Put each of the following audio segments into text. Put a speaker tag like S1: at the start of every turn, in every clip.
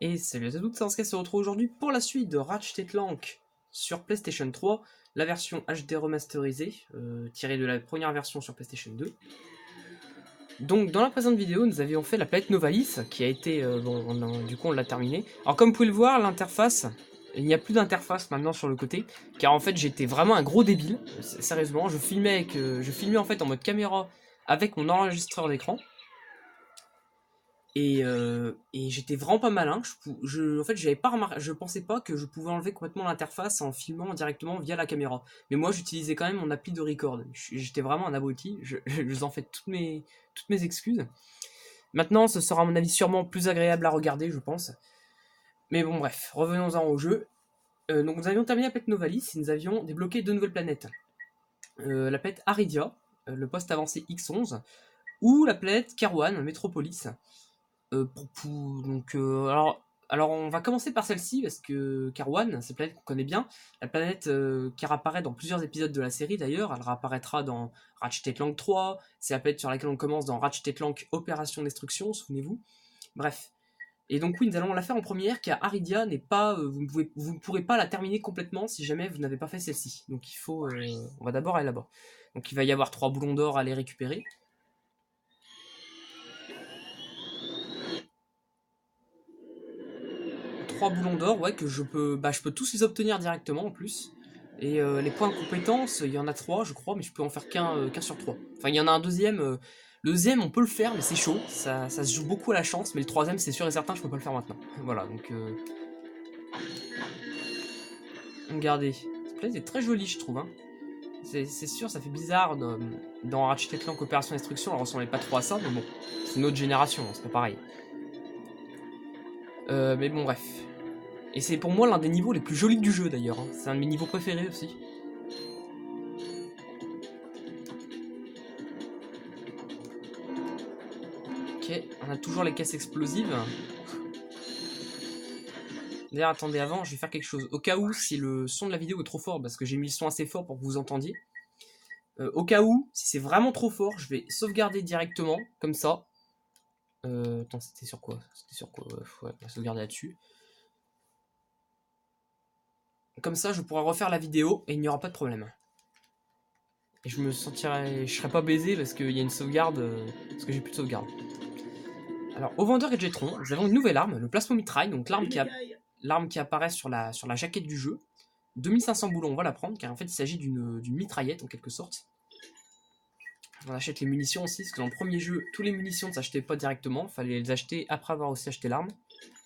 S1: Et salut à toutes, c'est Anscar se retrouve aujourd'hui pour la suite de Ratchet & Clank sur PlayStation 3, la version HD remasterisée, tirée de la première version sur PlayStation 2. Donc dans la présente vidéo, nous avions fait la planète Novalis, qui a été, du coup on l'a terminé. Alors comme vous pouvez le voir, l'interface, il n'y a plus d'interface maintenant sur le côté, car en fait j'étais vraiment un gros débile, sérieusement, je filmais en fait en mode caméra avec mon enregistreur d'écran. Et j'étais vraiment pas malin. En fait, j'avais pas remarqué, je pensais pas que je pouvais enlever complètement l'interface en filmant directement via la caméra. Mais moi, j'utilisais quand même mon appli de record. J'étais vraiment un abruti. Je vous en fais toutes mes excuses. Maintenant, ce sera à mon avis sûrement plus agréable à regarder, je pense. Mais bon, bref, revenons-en au jeu. Donc, nous avions terminé la planète Novalis et nous avions débloqué 2 nouvelles planètes. La planète Aridia, le poste avancé X11, ou la planète Kerwan, Metropolis. Alors, on va commencer par celle-ci parce que Kerwan, c'est une planète qu'on connaît bien, la planète qui réapparaît dans plusieurs épisodes de la série d'ailleurs. Elle réapparaîtra dans Ratchet & Clank 3, c'est la planète sur laquelle on commence dans Ratchet & Clank Opération Destruction, souvenez-vous. Bref. Et donc oui, nous allons la faire en première, car Aridia n'est pas, vous ne pourrez pas la terminer complètement si jamais vous n'avez pas fait celle-ci. Donc il faut, on va d'abord aller là-bas. Donc il va y avoir 3 boulons d'or à les récupérer. 3 boulons d'or, ouais, que je peux tous les obtenir directement en plus. Et les points de compétence, il y en a 3 je crois, mais je peux en faire qu'un sur 3. Enfin, il y en a un deuxième. Le deuxième, on peut le faire, mais c'est chaud. Ça se joue beaucoup à la chance, mais le troisième, c'est sûr et certain, je peux pas le faire maintenant. Voilà, donc... Regardez. Cette place est très jolie, je trouve. Hein. C'est sûr, ça fait bizarre dans Ratchet & Clank Opération Destruction, elle ressemblait pas trop à ça, mais bon. C'est une autre génération, c'est pas pareil. Mais bon, bref. Et c'est pour moi l'un des niveaux les plus jolis du jeu d'ailleurs. Hein. C'est un de mes niveaux préférés aussi. Ok, on a toujours les caisses explosives. D'ailleurs, attendez, avant, je vais faire quelque chose. Au cas où, si le son de la vidéo est trop fort, parce que j'ai mis le son assez fort pour que vous entendiez. Au cas où, si c'est vraiment trop fort, je vais sauvegarder directement, comme ça. Attends, c'était sur quoi? Ouais, on va sauvegarder là-dessus. Comme ça, je pourrai refaire la vidéo et il n'y aura pas de problème. Et je serai pas baisé parce qu'il y a une sauvegarde, parce que j'ai plus de sauvegarde. Alors, au vendeur Gadgetron, nous avons une nouvelle arme, le plasmomitraille, donc l'arme qui apparaît sur la jaquette du jeu. 2500 boulons, on va la prendre, car en fait il s'agit d'une mitraillette en quelque sorte. On achète les munitions aussi, parce que dans le premier jeu, tous les munitions ne s'achetaient pas directement, il fallait les acheter après avoir aussi acheté l'arme.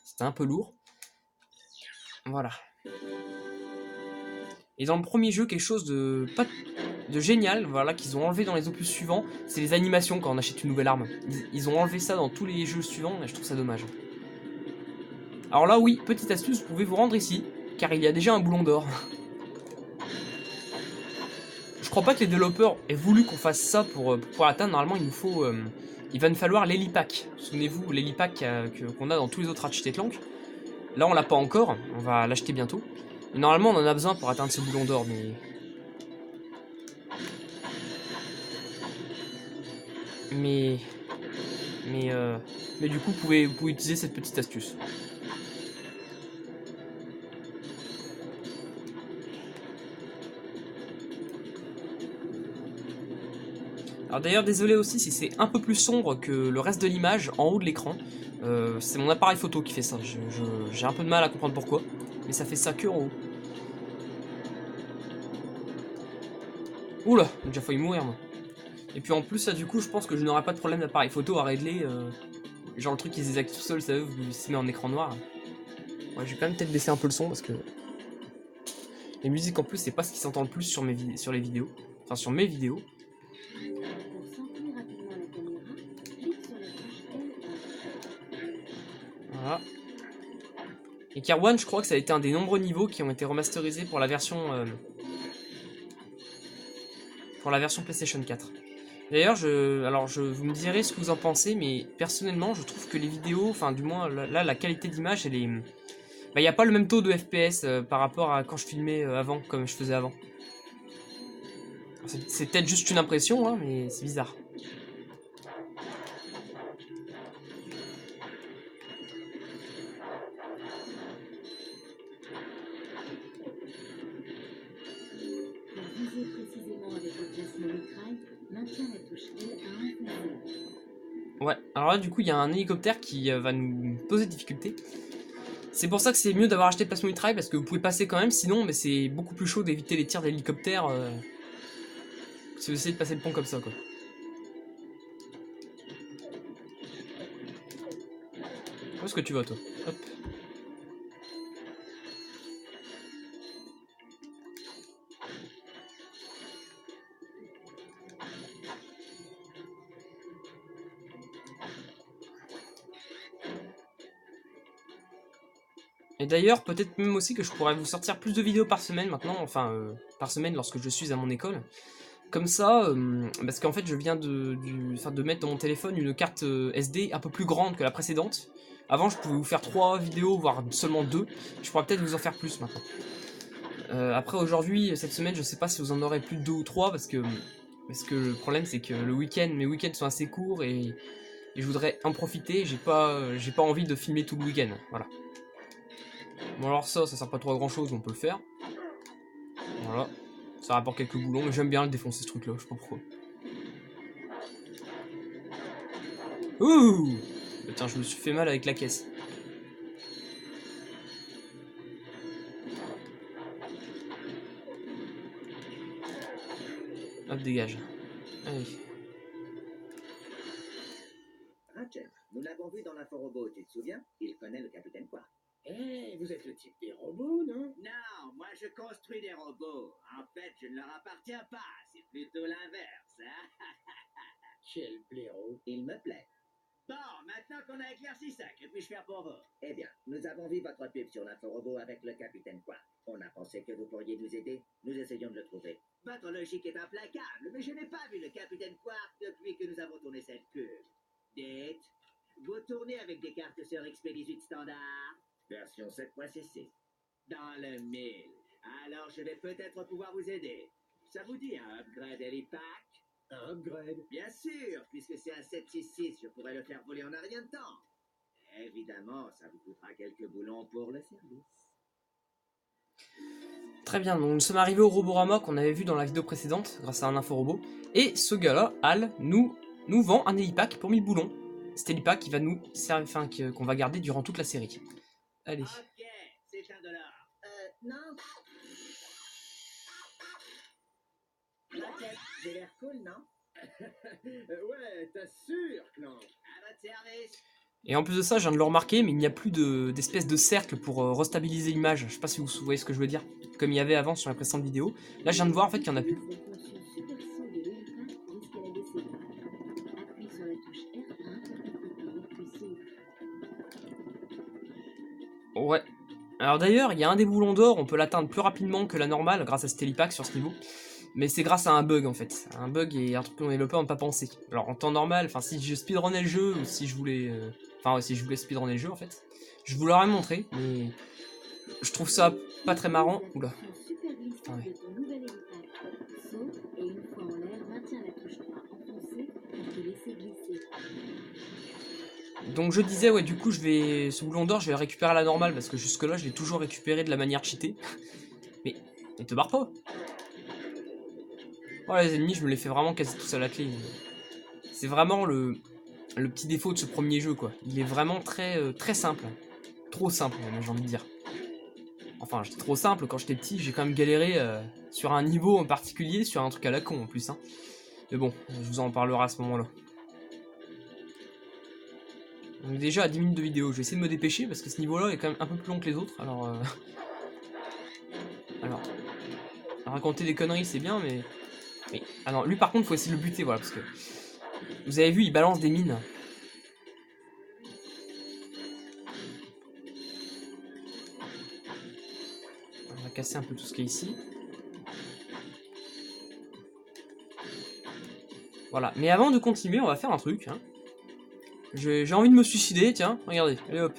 S1: C'était un peu lourd. Voilà. Et dans le premier jeu, quelque chose de génial, voilà, qu'ils ont enlevé dans les opus suivants, c'est les animations quand on achète une nouvelle arme. Ils ont enlevé ça dans tous les jeux suivants, et je trouve ça dommage. Alors là, oui, petite astuce, vous pouvez vous rendre ici, car il y a déjà un boulon d'or. Je crois pas que les développeurs aient voulu qu'on fasse ça pour pouvoir atteindre. Normalement, il nous faut... il va nous falloir l'hélipack. Souvenez-vous, l'hélipack qu'on a dans tous les autres Ratchet & Clank. Là, on l'a pas encore, on va l'acheter bientôt. Mais normalement, on en a besoin pour atteindre ce boulon d'or, mais... Mais du coup, vous pouvez utiliser cette petite astuce. Alors d'ailleurs, désolé aussi si c'est un peu plus sombre que le reste de l'image en haut de l'écran. C'est mon appareil photo qui fait ça. J'ai un peu de mal à comprendre pourquoi, mais ça fait ça que en haut. Oula, j'ai déjà failli mourir moi. Et puis en plus, ça du coup, je pense que je n'aurai pas de problème d'appareil photo à régler. Genre le truc qui se désactive tout seul, ça veut, vous se met en écran noir. Ouais, je vais quand même peut-être baisser un peu le son parce que... Les musiques en plus, c'est pas ce qui s'entend le plus sur les vidéos. Enfin, sur mes vidéos. Voilà. Et Kerwan, je crois que ça a été un des nombreux niveaux qui ont été remasterisés pour la version PlayStation 4. D'ailleurs, vous me direz ce que vous en pensez, mais personnellement, je trouve que les vidéos, enfin du moins là, la qualité d'image, elle est... Bah, y a pas le même taux de FPS par rapport à quand je filmais avant, comme je faisais avant. C'est peut-être juste une impression, hein, mais c'est bizarre. Ouais, alors là du coup il y a un hélicoptère qui va nous poser des difficultés. C'est pour ça que c'est mieux d'avoir acheté le placement mitraille parce que vous pouvez passer quand même, sinon mais c'est beaucoup plus chaud d'éviter les tirs d'hélicoptère si vous essayez de passer le pont comme ça quoi. Où est-ce que tu vas toi? Hop. Et d'ailleurs, peut-être même aussi que je pourrais vous sortir plus de vidéos par semaine maintenant, enfin par semaine lorsque je suis à mon école. Comme ça, parce qu'en fait je viens de mettre dans mon téléphone une carte SD un peu plus grande que la précédente. Avant je pouvais vous faire 3 vidéos, voire seulement 2. Je pourrais peut-être vous en faire plus maintenant. Après aujourd'hui, cette semaine, je sais pas si vous en aurez plus de 2 ou 3 parce que le problème c'est que le week-end, mes week-ends sont assez courts et je voudrais en profiter. J'ai pas envie de filmer tout le week-end. Voilà. Bon alors ça sert pas trop à grand chose, on peut le faire. Voilà. Ça rapporte quelques boulons, mais j'aime bien le défoncer ce truc là, je sais pas pourquoi. Ouh! Tiens, je me suis fait mal avec la caisse. Hop, dégage. Allez.
S2: Ratchet, nous l'avons vu dans l'inforobot, tu te souviens? Il connaît le capitaine Quark.
S3: Eh, vous êtes le type des robots, non?
S2: Non, moi je construis des robots. En fait, je ne leur appartiens pas. C'est plutôt l'inverse. Hein?
S3: Quel blaireau.
S2: Il me plaît. Bon, maintenant qu'on a éclairci ça, que puis-je faire pour vous? Eh bien, nous avons vu votre pub sur l'inforobot avec le capitaine Quark. On a pensé que vous pourriez nous aider. Nous essayons de le trouver. Votre logique est implacable, mais je n'ai pas vu le capitaine Quark depuis que nous avons tourné cette pub. Dites, vous tournez avec des cartes sur XP18 standard, version 7.cc, dans le 1000. Alors je vais peut-être pouvoir vous aider. Ça vous dit un upgrade Helipack?
S3: Un upgrade.
S2: Bien sûr, puisque c'est un 766, je pourrais le faire voler en un rien de temps. Évidemment, ça vous coûtera quelques boulons pour le service.
S1: Très bien, donc nous sommes arrivés au Roborama qu'on avait vu dans la vidéo précédente, grâce à un inforobot. Et ce gars-là, Al, nous vend un hélipack pour 1000 boulons. Cet hélipack qui va nous servir, enfin, qu'on va garder durant toute la série. Allez.
S2: Ok, c'est $1. Non. Ratchet, j'ai l'air cool, non?
S3: Ouais, t'assures, Clank.
S2: À votre service.
S1: Et en plus de ça, je viens de le remarquer, mais il n'y a plus d'espèce de cercle pour restabiliser l'image. Je sais pas si vous voyez ce que je veux dire. Comme il y avait avant sur la précédente vidéo. Là, je viens de voir en fait qu'il n'y en a plus. Ouais. Alors d'ailleurs, il y a un des boulons d'or, on peut l'atteindre plus rapidement que la normale grâce à cet hélipack sur ce niveau. Mais c'est grâce à un bug en fait. Un bug et un truc que les développeurs n'ont pas pensé. Alors en temps normal, enfin si je speedrunnais le jeu, ou si je voulais... Enfin si je voulais speedrunner le jeu en fait, je vous l'aurais montré, mais je trouve ça pas très marrant. Oula. Attendez. Donc je disais, ouais, du coup, ce boulon d'or, je vais le récupérer à la normale, parce que jusque-là, je l'ai toujours récupéré de la manière cheatée. Mais, ne te barre pas. Oh, les ennemis, je me les fais vraiment quasi tous à la clé. C'est vraiment le petit défaut de ce premier jeu, quoi. Il est vraiment très simple. Trop simple, même, j'ai envie de dire. Enfin, j'étais trop simple, quand j'étais petit, j'ai quand même galéré sur un niveau en particulier, sur un truc à la con, en plus, hein. Mais bon, je vous en parlerai à ce moment-là. On est déjà à 10 minutes de vidéo, je vais essayer de me dépêcher parce que ce niveau-là est quand même un peu plus long que les autres, alors... Alors... Raconter des conneries c'est bien, mais... Alors lui par contre faut essayer de le buter, voilà, parce que... Vous avez vu, il balance des mines. On va casser un peu tout ce qui est ici. Voilà, mais avant de continuer, on va faire un truc, hein. J'ai envie de me suicider, tiens, regardez, allez hop.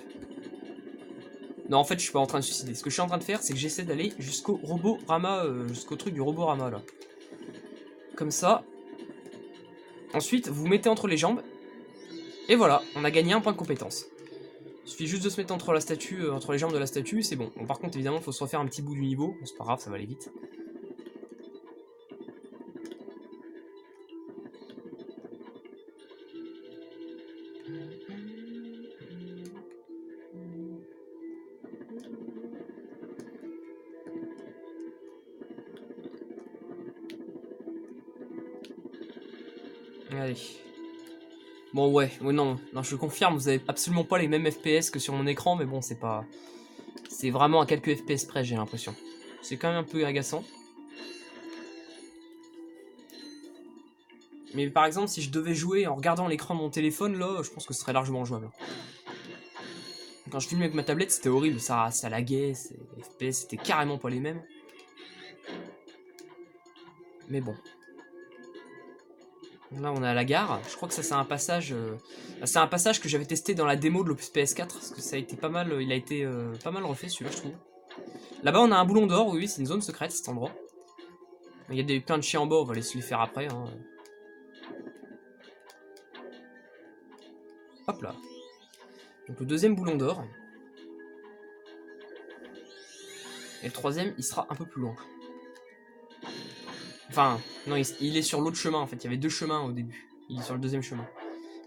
S1: Non, en fait, je suis pas en train de suicider. Ce que je suis en train de faire, c'est que j'essaie d'aller jusqu'au Roborama, jusqu'au truc du Roborama, là. Comme ça. Ensuite, vous vous mettez entre les jambes. Et voilà, on a gagné un point de compétence. Il suffit juste de se mettre entre la statue, entre les jambes de la statue, c'est bon. Bon. Par contre, évidemment, il faut se refaire un petit bout du niveau. Bon, c'est pas grave, ça va aller vite. Allez. Bon ouais, non, je confirme, vous avez absolument pas les mêmes FPS que sur mon écran, mais bon, c'est pas... C'est vraiment à quelques FPS près, j'ai l'impression. C'est quand même un peu agaçant. Mais par exemple, si je devais jouer en regardant l'écran de mon téléphone, là, je pense que ce serait largement jouable. Quand je filmais avec ma tablette, c'était horrible, ça laguait, les FPS c'était carrément pas les mêmes. Mais bon. Là, on est à la gare. Je crois que ça, c'est un passage... c'est un passage que j'avais testé dans la démo de l'Opus PS4, parce que ça a été pas mal... il a été pas mal refait, celui-là, je trouve. Là-bas, on a un boulon d'or, oui, c'est une zone secrète, cet endroit. Il y a plein de chiens en bas, on va les se les faire après. Hein. Hop là. Donc le deuxième boulon d'or. Et le troisième, il sera un peu plus loin. Enfin, non, il est sur l'autre chemin en fait. Il y avait deux chemins au début. Il est sur le deuxième chemin.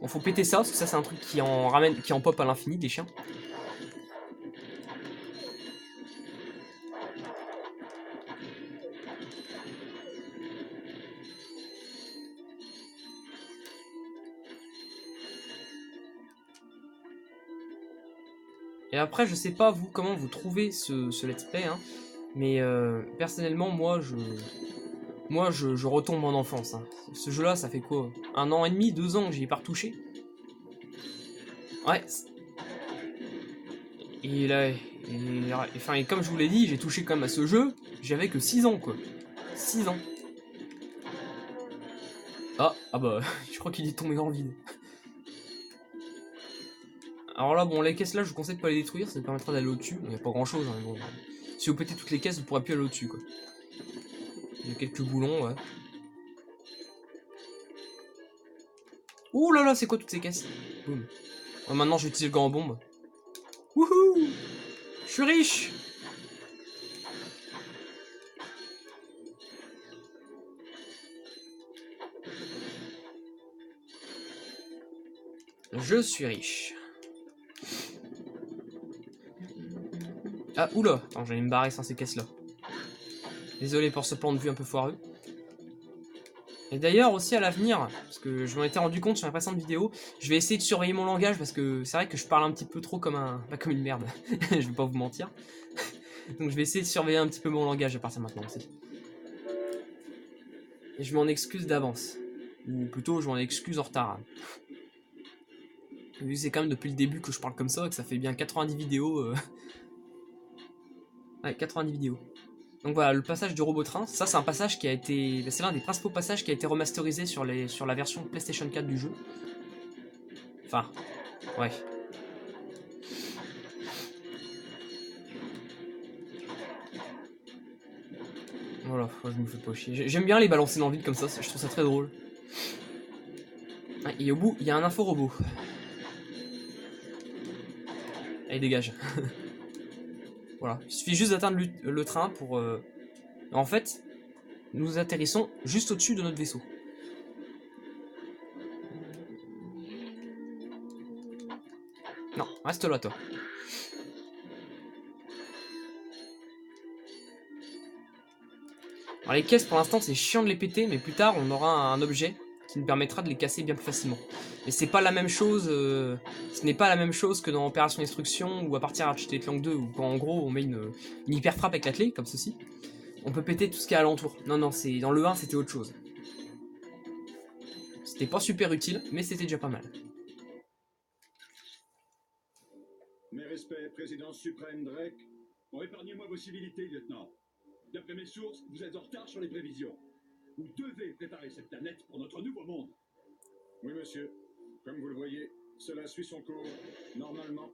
S1: Bon, faut péter ça, parce que ça, c'est un truc qui en ramène, qui en pop à l'infini, des chiens. Et après, je sais pas vous comment vous trouvez ce let's play, hein, mais personnellement, moi, je retombe en enfance. Hein. Ce jeu-là, ça fait quoi? 1 an et demi, 2 ans que j'y ai pas retouché. Ouais. Et là, et comme je vous l'ai dit, j'ai touché quand même à ce jeu, j'avais que 6 ans, quoi. 6 ans. Ah bah, je crois qu'il est tombé dans le vide. Alors là, bon, les caisses là, je vous conseille de pas les détruire, ça permettra d'aller au-dessus. Il n'y a pas grand chose, hein, mais bon. Si vous pétez toutes les caisses, vous pourrez plus aller au-dessus, quoi. Il y a quelques boulons, ouais. Ouh là là, c'est quoi toutes ces caisses? Boum. Ouais, maintenant, je vais utiliser le gant en bombe. Wouhou! Je suis riche! Je suis riche. Ah, oula! Attends, j'allais me barrer sans ces caisses-là. Désolé pour ce plan de vue un peu foireux. Et d'ailleurs aussi à l'avenir, parce que je m'en étais rendu compte sur la précédente vidéo, je vais essayer de surveiller mon langage parce que c'est vrai que je parle un petit peu trop comme comme une merde. Je vais pas vous mentir. Donc je vais essayer de surveiller un petit peu mon langage à partir de maintenant aussi. Et je m'en excuse d'avance. Ou plutôt je m'en excuse en retard. Vu que c'est quand même depuis le début que je parle comme ça, que ça fait bien 90 vidéos. Ouais, 90 vidéos. Donc voilà, le passage du robot train, ça c'est un passage qui a été... C'est l'un des principaux passages qui a été remasterisé sur la version PlayStation 4 du jeu. Enfin, ouais. Voilà, je me fais pas chier. J'aime bien les balancer dans le vide comme ça, je trouve ça très drôle. Et au bout, il y a un info-robot. Allez, dégage. Voilà, il suffit juste d'atteindre le train pour... En fait, nous atterrissons juste au-dessus de notre vaisseau. Non, reste là, toi. Alors les caisses, pour l'instant, c'est chiant de les péter, mais plus tard, on aura un objet qui nous permettra de les casser bien plus facilement. Mais c'est pas la même chose, ce n'est pas la même chose que dans Opération Destruction ou à partir Ratchet & Clank 2, où quand en gros on met une hyper frappe avec la clé, comme ceci, on peut péter tout ce qui est alentour. Non, dans le 1, c'était autre chose. C'était pas super utile, mais c'était déjà pas mal.
S4: Mes respects, président suprême Drake. Bon, épargnez-moi vos civilités, lieutenant. D'après mes sources, vous êtes en retard sur les prévisions. Vous devez préparer cette planète pour notre nouveau monde.
S5: Oui, monsieur. Comme vous le voyez, cela suit son cours. Normalement.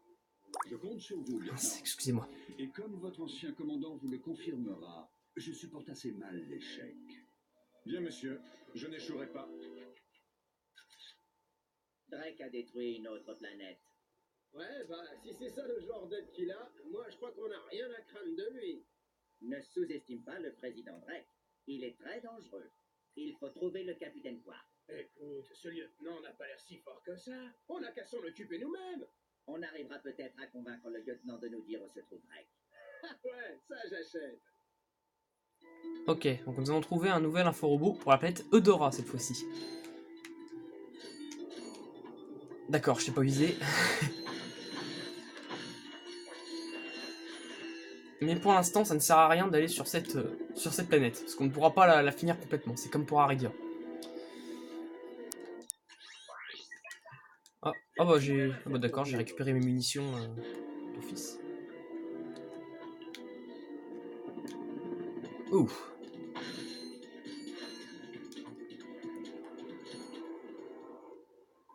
S4: Je compte sur vous, lieutenant.
S1: Excusez-moi.
S4: Et comme votre ancien commandant vous le confirmera, je supporte assez mal l'échec.
S5: Bien, monsieur. Je n'échouerai pas.
S2: Drake a détruit une autre planète.
S3: Ouais, bah, si c'est ça le genre d'aide qu'il a, moi je crois qu'on n'a rien à craindre de lui.
S2: Ne sous-estime pas le président Drake. Il est très dangereux. Il faut trouver le capitaine Quark.
S3: Écoute, ce lieutenant n'a pas l'air si fort que ça. On n'a qu'à s'en occuper nous-mêmes.
S2: On arrivera peut-être à convaincre le lieutenant de nous dire où se trouve Drake.
S3: Ouais, ça j'achète.
S1: Ok, donc nous allons trouver un nouvel inforobot pour la planète Eudora cette fois-ci. D'accord, je t'ai pas visé. Mais pour l'instant, ça ne sert à rien d'aller sur cette planète, parce qu'on ne pourra pas la finir complètement. C'est comme pour Aridia. Ah bah j'ai... Ah bah d'accord, j'ai récupéré mes munitions d'office. Ouh.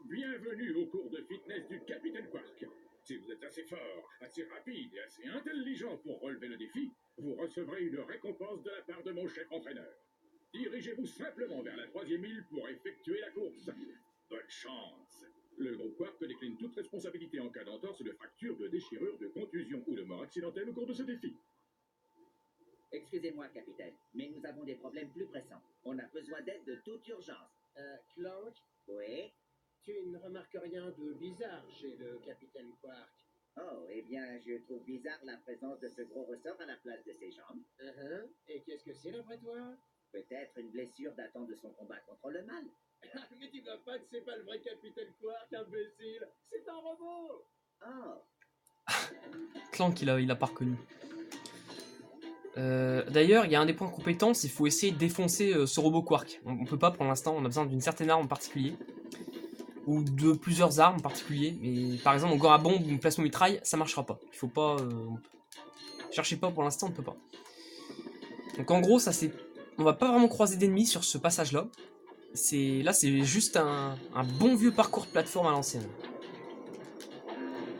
S5: Bienvenue au cours de fitness du Capitaine Quark. Si vous êtes assez fort, assez rapide et assez intelligent pour relever le défi, vous recevrez une récompense de la part de mon chef entraîneur. Dirigez-vous simplement vers la 3e île pour effectuer la course. Bonne chance. Le groupe Quark décline toute responsabilité en cas d'entorse, de fracture, de déchirure, de contusion ou de mort accidentelle au cours de ce défi.
S2: Excusez-moi, capitaine, mais nous avons des problèmes plus pressants. On a besoin d'aide de toute urgence.
S3: Clank,
S2: Oui?
S3: tu ne remarques rien de bizarre chez le capitaine Quark.
S2: Oh, eh bien, je trouve bizarre la présence de ce gros ressort à la place de ses jambes.
S3: Et qu'est-ce que c'est d'après toi?
S2: Peut-être une blessure datant de son combat contre le mal.
S3: Mais tu vois pas que c'est pas le vrai capitaine Quark, imbécile. C'est un robot.
S2: Oh,
S1: Clank, il a pas reconnu. D'ailleurs, il y a un des points de compétence, il faut essayer de défoncer ce robot Quark. On peut pas pour l'instant, on a besoin d'une certaine arme en particulier. Ou de plusieurs armes en particulier. Mais par exemple, au gant à bombe ou une plasma-mitraille, ça marchera pas. Il faut pas... cherchez pas pour l'instant, on ne peut pas. Donc en gros, ça c'est... On va pas vraiment croiser d'ennemis sur ce passage-là. Là, c'est juste un bon vieux parcours de plateforme à l'ancienne.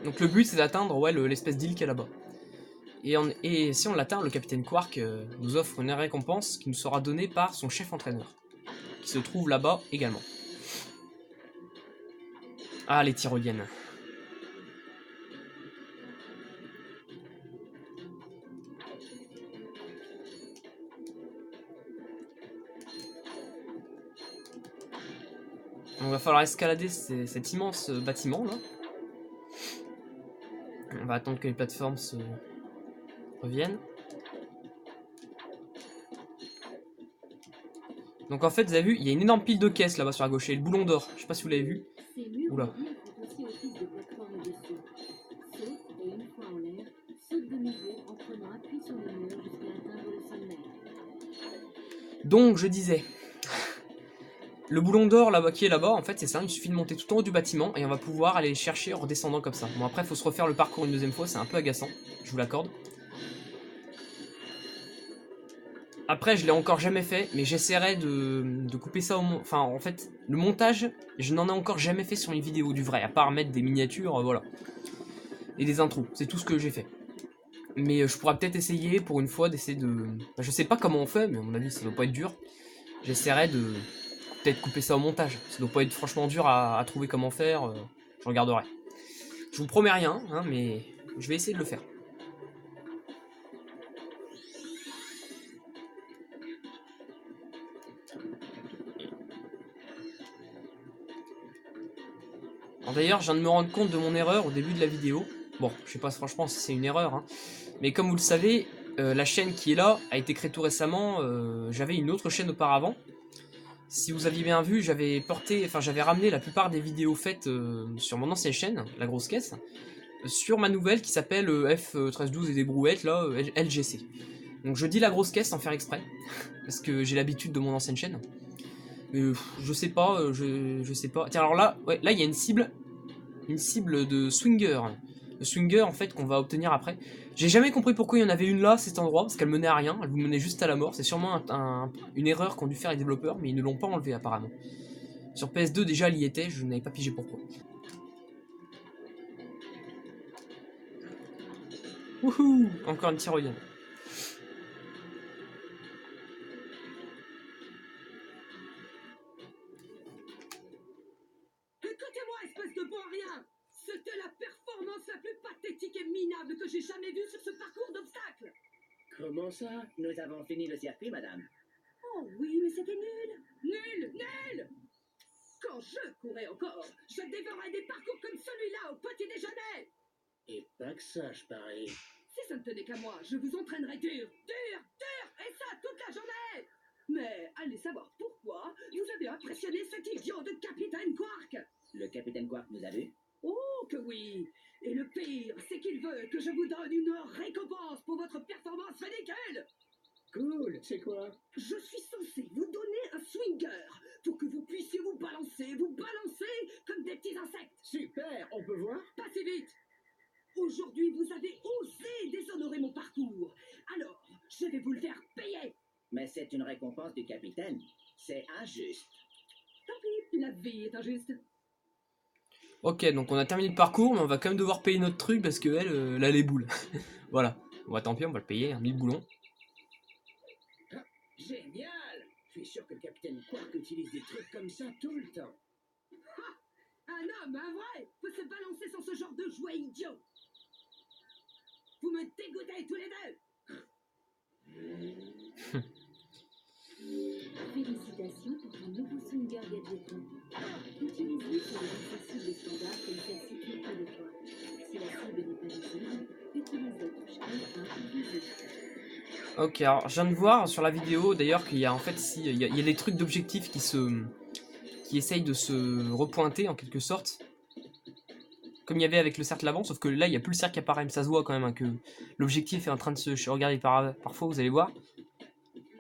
S1: Donc le but, c'est d'atteindre l'espèce d'île qui est là-bas. Et si on l'atteint, le capitaine Quark nous offre une récompense qui nous sera donnée par son chef entraîneur, qui se trouve là-bas également. Ah, les tyroliennes. On va falloir escalader cet immense bâtiment là. On va attendre que les plateformes se reviennent. Donc en fait, vous avez vu, il y a une énorme pile de caisses là-bas sur la gauche, et le boulon d'or. Je sais pas si vous l'avez vu. Oula. Donc je disais, le boulon d'or là-bas qui est là-bas, en fait c'est ça, il suffit de monter tout en haut du bâtiment et on va pouvoir aller le chercher en redescendant comme ça. Bon après il faut se refaire le parcours une deuxième fois, c'est un peu agaçant, je vous l'accorde. Après je l'ai encore jamais fait, mais j'essaierai de couper ça au enfin en fait, le montage, je n'en ai encore jamais fait sur une vidéo du vrai, à part mettre des miniatures, voilà. Et des intros, c'est tout ce que j'ai fait. Mais je pourrais peut-être essayer pour une fois d'essayer de... Enfin, je sais pas comment on fait, mais à mon avis ça doit pas être dur. J'essaierai de peut-être couper ça au montage. Ça doit pas être franchement dur à trouver comment faire. Je regarderai. Je vous promets rien, hein, mais je vais essayer de le faire. D'ailleurs, je viens de me rendre compte de mon erreur au début de la vidéo. Bon, je sais pas franchement si c'est une erreur, hein. Mais comme vous le savez, la chaîne qui est là a été créée tout récemment. J'avais une autre chaîne auparavant. Si vous aviez bien vu, j'avais ramené la plupart des vidéos faites sur mon ancienne chaîne, la grosse caisse, sur ma nouvelle qui s'appelle F1312 et des brouettes, là, LGC. Donc je dis la grosse caisse sans faire exprès, parce que j'ai l'habitude de mon ancienne chaîne. Mais je sais pas, je sais pas. Tiens, alors là, ouais, là il y a une cible de swinger. Le swinger en fait qu'on va obtenir après. J'ai jamais compris pourquoi il y en avait une là, cet endroit, parce qu'elle menait à rien, elle vous menait juste à la mort. C'est sûrement une erreur qu'ont dû faire les développeurs, mais ils ne l'ont pas enlevé apparemment. Sur PS2 déjà elle y était, je n'avais pas pigé pourquoi. Wouhou, encore une tyrolienne.
S6: Écoutez-moi, espèce de bon à rien! C'était la performance la plus pathétique et minable que j'ai jamais vue sur ce parcours d'obstacles!
S3: Comment ça?
S2: nous avons fini le circuit, madame.
S6: Oh oui, mais c'était nul! Nul! Nul! Quand je courrais encore, je dévorais des parcours comme celui-là au petit déjeuner.
S3: Et pas que ça, je parie.
S6: Si ça ne tenait qu'à moi, je vous entraînerais dur, et ça toute la journée. Mais allez savoir pourquoi vous avez impressionné cet idiot de Capitaine Quark.
S2: Le capitaine Quark nous a vus.
S6: Oh que oui. Et le pire, c'est qu'il veut que je vous donne une récompense pour votre performance ridicule.
S3: Cool, c'est quoi?
S6: Je suis censé vous donner un swinger pour que vous puissiez vous balancer comme des petits insectes.
S3: Super, on peut voir?
S6: Pas si vite. Aujourd'hui, vous avez osé déshonorer mon parcours. Alors, je vais vous le faire payer.
S2: Mais c'est une récompense du capitaine. C'est injuste.
S6: Tant pis, la vie est injuste.
S1: Ok, donc on a terminé le parcours, mais on va quand même devoir payer notre truc parce que elle a les boules. Voilà. Bon, tant pis, on va le payer, 1000 boulons.
S3: Génial! Je suis sûr que le capitaine Quark utilise des trucs comme ça tout le temps.
S6: Un homme, un vrai, peut se balancer sans ce genre de jouet idiot. Vous me dégoûtez tous les deux.
S7: Félicitations pour ton nouveau swinger Gadgeton. Utilise-le sur les accessibles standards comme celle située près de toi. Si la cible n'est pas visible, utilise la touche L1 pour viser.
S1: Ok, alors je viens de voir sur la vidéo d'ailleurs qu'il y a en fait ici, il y a des trucs d'objectifs qui essayent de se repointer en quelque sorte. Comme il y avait avec le cercle avant, sauf que là il n'y a plus le cercle qui apparaît, mais ça se voit quand même hein, que l'objectif est en train de se regarder parfois, vous allez voir.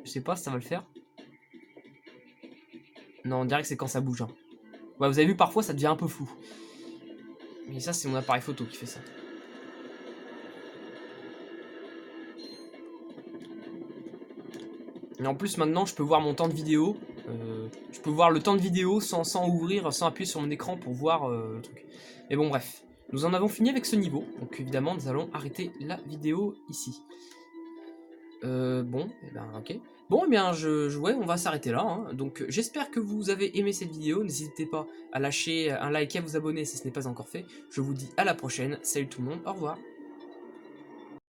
S1: Je sais pas si ça va le faire. Non, on dirait que c'est quand ça bouge. Hein. Ouais, vous avez vu, parfois ça devient un peu flou. Mais ça, c'est mon appareil photo qui fait ça. Et en plus, maintenant, je peux voir mon temps de vidéo. Je peux voir le temps de vidéo sans ouvrir, sans appuyer sur mon écran pour voir le truc. Mais bon, bref. Nous en avons fini avec ce niveau. Donc, évidemment, nous allons arrêter la vidéo ici. Bon, et ben, ok. Bon, eh bien, ouais, on va s'arrêter là. Hein. Donc, j'espère que vous avez aimé cette vidéo. N'hésitez pas à lâcher un like et à vous abonner si ce n'est pas encore fait. Je vous dis à la prochaine. Salut tout le monde. Au revoir.